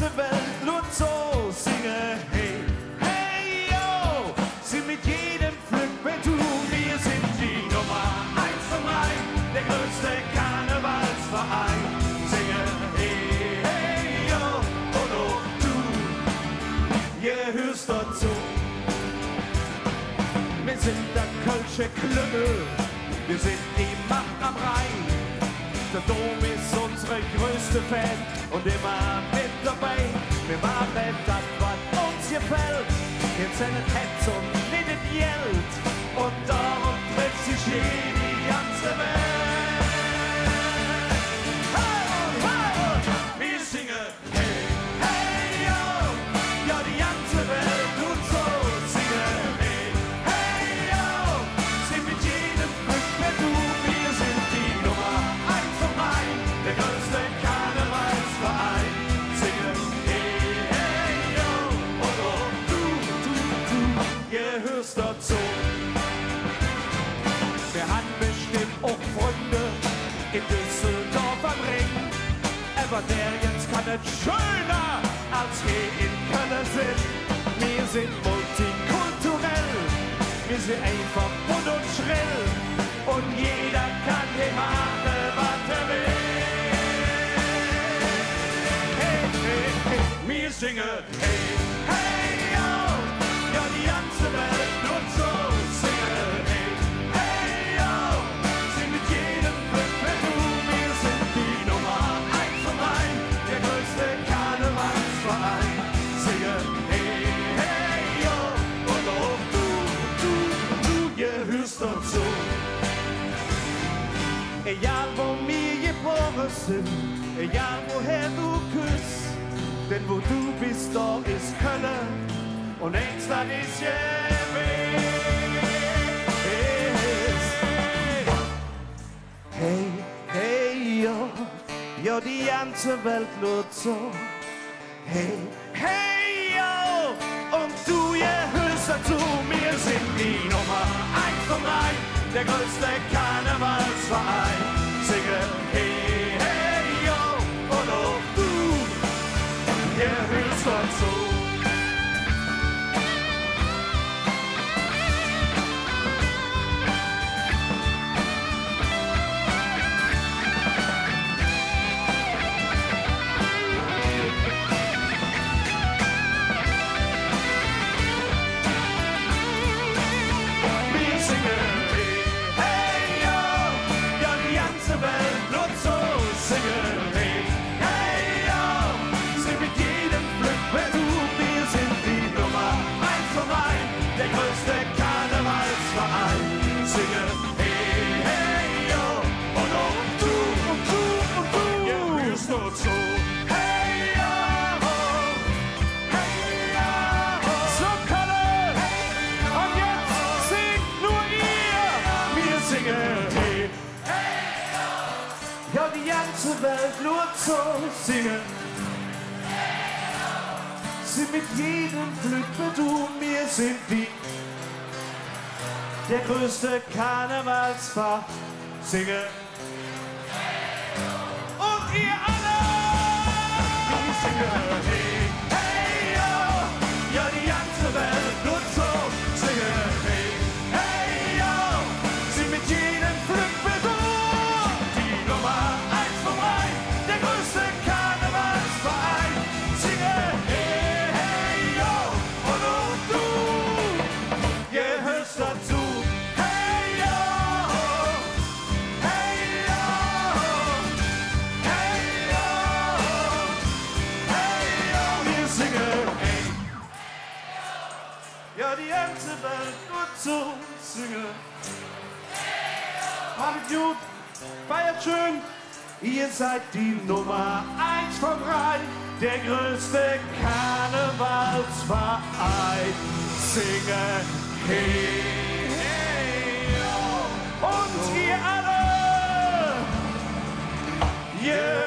ganze Welt nur so singe. Hey, hey, yo, sind mit jedem Glück, wenn du, wir sind die Nummer 1 vom Rhein, der größte Karnevalsverein. Singe, hey, hey, yo, und auch du, ihr hörst dazu. Wir sind der Kölsche Klüngel, wir sind die Macht am Rhein. Der Dom ist unsere größte Fan und immer mit dabei. Wir machen das, was uns gefällt. Wir zählen Hetz und nicht Geld. Und darum trifft sich hier die ganze Welt. Hey, hey, wir singen, hey, hey, yo. Ja, die ganze Welt tut so singen, hey, hey, yo. Sind mit jedem Glück, wenn du, wir sind die Nummer 1 vom Rhein, der größte Karnevalsverein. Singen, hey, hey, yo. Und auch du, ihr hörst dazu. Wir haben bestimmt auch Freunde in Düsseldorf am Ring. Aber der jetzt kann es schöner als hier in Köln sind. Wir sind multikulturell, wir sind einfach bunt und schrill. Und jeder kann hier machen, was er will. Hey, hey, hey, wir singen, hey, hey, yo. Ja, die ganze Welt nur so singen, hey, hey, yo. Sing mit jedem Glück, wenn du, wir sind die Nummer 1 vom Rhein, der größte Karnevalsverein. Singen, hey, hey, yo. Und auch du, ihr hörst dazu. Egal wo wir geboren sind, egal woher du küsst, denn wo du bist, da ist Köln und eins, das ist hey, hey, yo, ja, die ganze Welt nur so. Hey, hey, yo, und du, ihr hörst dazu, wir sind die Nummer 1 vom Rhein, der größte Karnevalsverein. Singe, hey, hey, yo, und auch du, ihr hörst dazu. Welt nur so singen. Sie mit jedem Glück wenn du, wir sind die der größte Karnevalsfahrt. Singen. Und ihr alle! Wir singen, hey, hey, yo. Ja, die ganze Welt nur so singen, hey, hey, yo. Sie mit jedem Glück wenn du, die Nummer 1 vom Rhein, der größte Karnevalsverein. Singe, hey, hey, yo. Und auch du, ihr hörst dazu. Hey, yo. Hey, yo. Hey, yo. Hey, yo. Wir singen, hey. Ja, die ganze Welt nur zu singen. Macht gut, feiert schön. Ihr seid die Nummer 1 vom Rhein, der größte Karnevalsverein. Singe, hey, hey, yo. Und ihr alle, yeah.